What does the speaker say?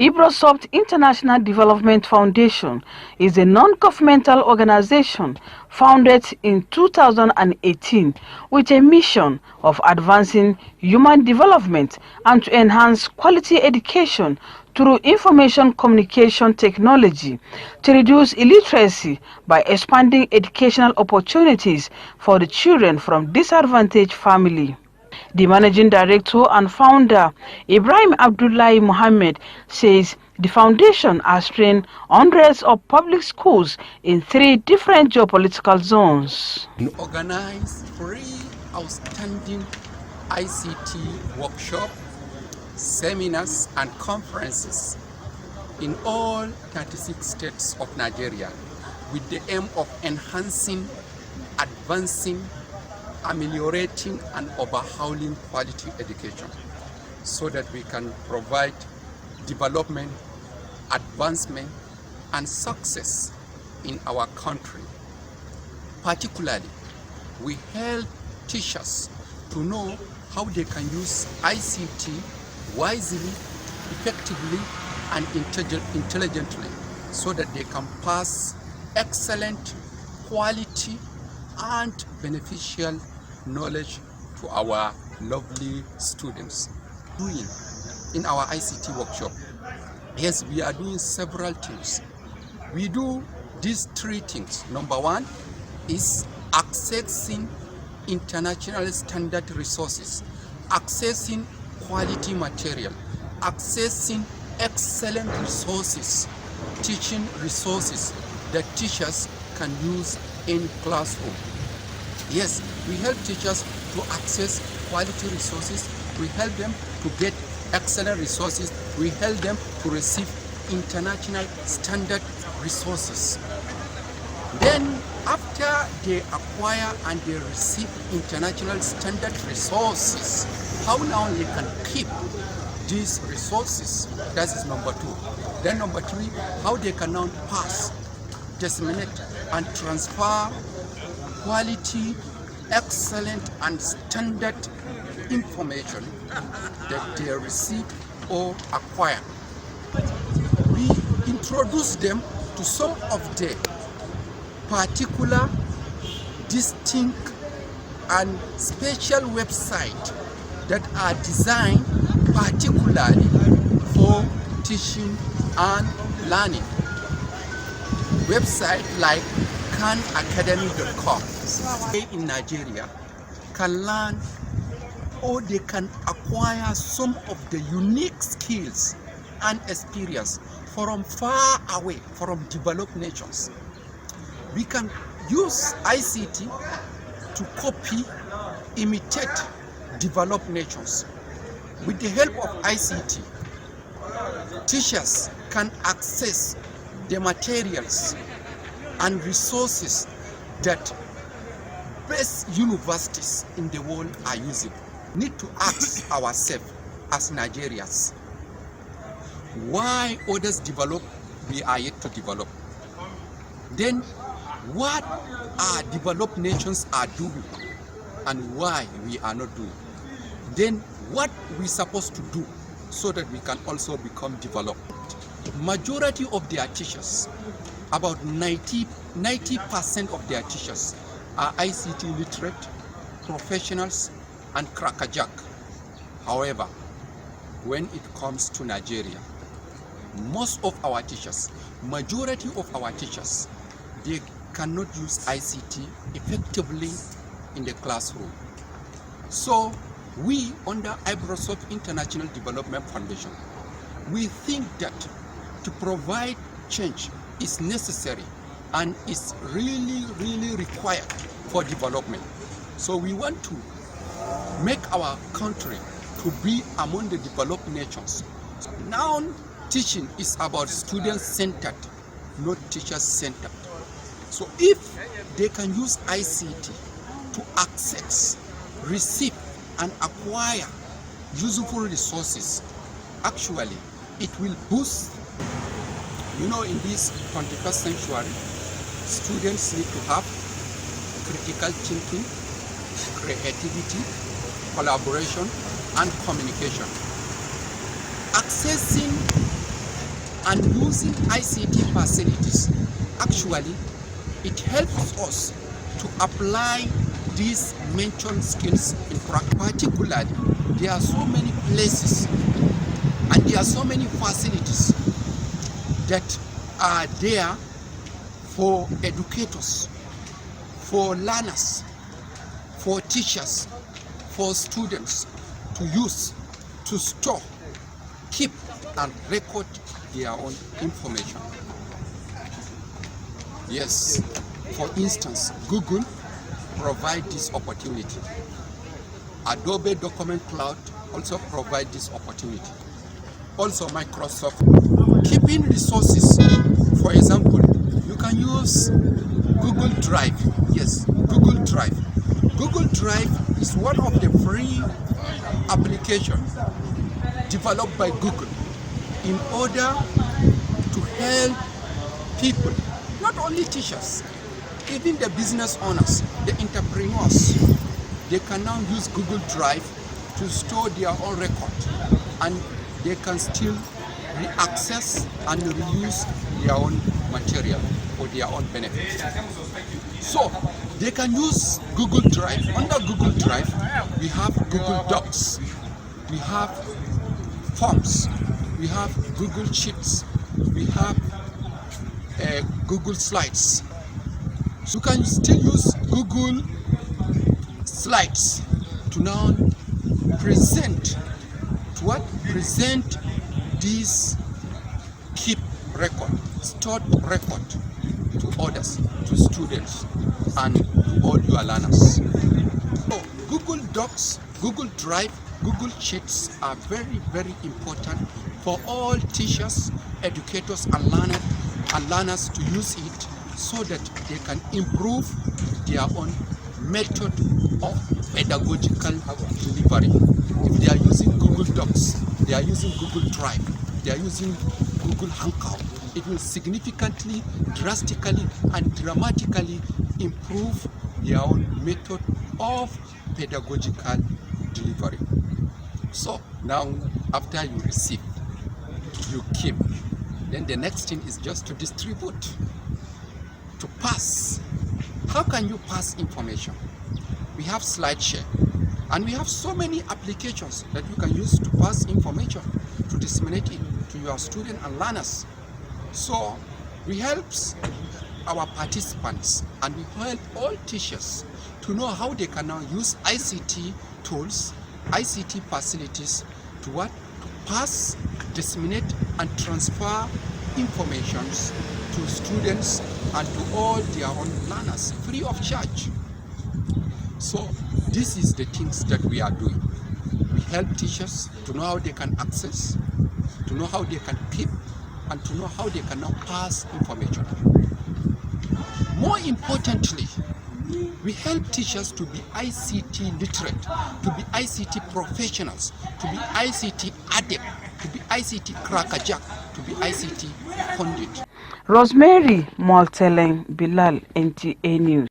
Ibrosoft International Development Foundation is a non-governmental organization founded in 2018 with a mission of advancing human development and to enhance quality education through information communication technology, to reduce illiteracy by expanding educational opportunities for the children from disadvantaged families. The managing director and founder, Ibrahim Abdullahi Mohammed, says the foundation has trained hundreds of public schools in 3 different geopolitical zones. We organize free outstanding ICT workshop, seminars and conferences in all 36 states of Nigeria with the aim of enhancing, advancing, ameliorating and overhauling quality education so that we can provide development, advancement and success in our country. Particularly, we help teachers to know how they can use ICT wisely, effectively and intelligently so that they can pass excellent quality and beneficial knowledge to our lovely students. In our ICT workshop, yes, we are doing several things. We do these 3 things. Number 1 is accessing international standard resources, accessing quality material, accessing excellent resources, teaching resources that teachers can use in classroom. Yes, we help teachers to access quality resources. We help them to get excellent resources. We help them to receive international standard resources. Then after they acquire and they receive international standard resources, how now they can keep these resources? That is number 2. Then number 3, how they can now pass, disseminate and transfer quality, excellent and standard information that they receive or acquire. We introduce them to some of the particular, distinct and special websites that are designed particularly for teaching and learning. Websites like canacademy.com in Nigeria can learn or they can acquire some of the unique skills and experience from far away, from developed nations. We can use ICT to copy, imitate developed nations. With the help of ICT, teachers can access the materials and resources that best universities in the world are using. We need to ask ourselves as Nigerians, why others develop, we are yet to develop. Then what our developed nations are doing and why we are not doing. Then what we supposed to do so that we can also become developed. Majority of their teachers, about 90% of their teachers are ICT literate, professionals and crackerjack. However, when it comes to Nigeria, most of our teachers, majority of our teachers, they cannot use ICT effectively in the classroom. So we, under Ibrosoft International Development Foundation, we think that to provide change is necessary and is really required for development. So we want to make our country to be among the developed nations. Now teaching is about student-centered, not teacher-centered. So if they can use ICT to access, receive and acquire useful resources, actually it will boost. In this 21st century, students need to have critical thinking, creativity, collaboration and communication. Accessing And using ICT facilities, actually, it helps us to apply these mentioned skills in practice. Particularly, there are so many places and there are so many facilities that are there for educators, for learners, for teachers, for students to use, to store, keep, and record their own information. Yes, for instance, Google provides this opportunity. Adobe Document Cloud also provides this opportunity. Also Microsoft. Keeping resources, for example, you can use Google Drive. Yes, Google Drive. Google Drive is one of the free applications developed by Google in order to help people, not only teachers, even the business owners, the entrepreneurs. They can now use Google Drive to store their own record, and they can still re-access and reuse their own material for their own benefit. So they can use Google Drive. Under Google Drive, we have Google Docs, we have Forms, we have Google Sheets, we have Google Slides. So you can still use Google Slides to now present this keep record, stored record to others, to students, and to all your learners. So Google Docs, Google Drive, Google Sheets are very, very important for all teachers, educators, and learners to use it so that they can improve their own method of pedagogical delivery. If they are using Google Docs, they are using Google Drive, they are using Google Hangout, it will significantly, drastically, and dramatically improve their own method of pedagogical delivery. So now, after you receive, you keep, then the next thing is just to distribute, to pass. How can you pass information? We have SlideShare, and we have so many applications that you can use to pass information, to disseminate it to your students and learners. So we help our participants, and we help all teachers to know how they can now use ICT tools, ICT facilities to what? To pass, disseminate, and transfer informations to students and to all their own learners free of charge. So this is the things that we are doing. We help teachers to know how they can access, to know how they can keep, and to know how they can now pass information. More importantly, we help teachers to be ICT literate, to be ICT professionals, to be ICT adept, to be ICT crackerjack, to be ICT pundit. Rosemary Moltelen Bilal, NTA News.